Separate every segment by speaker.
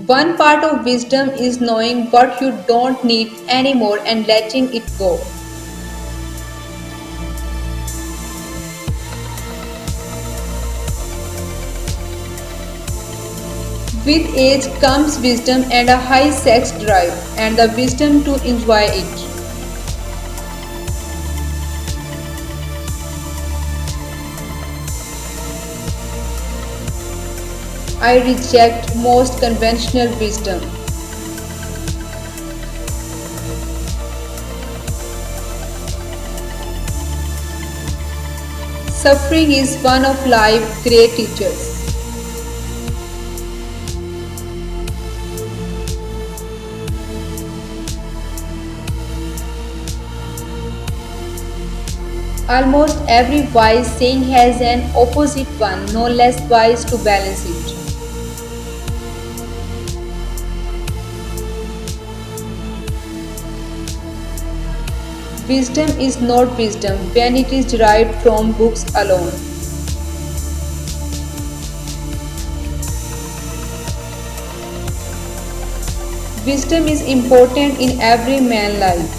Speaker 1: One part of wisdom is knowing what you don't need anymore and letting it go. With age comes wisdom and a high sex drive, and the wisdom to enjoy it. I reject most conventional wisdom. Suffering is one of life's great teachers. Almost every wise saying has an opposite one, no less wise to balance it. Wisdom is not wisdom when it is derived from books alone. Wisdom is important in every man's life.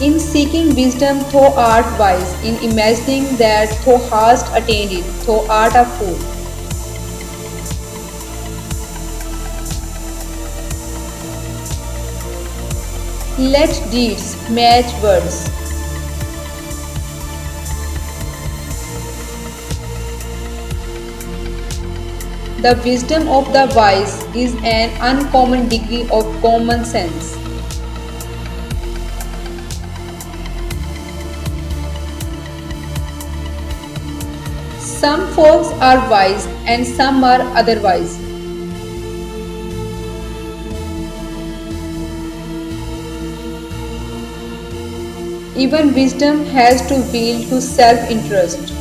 Speaker 1: In seeking wisdom, thou art wise. In imagining that thou hast attained it, thou art a fool. Let deeds match words. The wisdom of the wise is an uncommon degree of common sense. Some folks are wise and some are otherwise. Even wisdom has to yield to self-interest.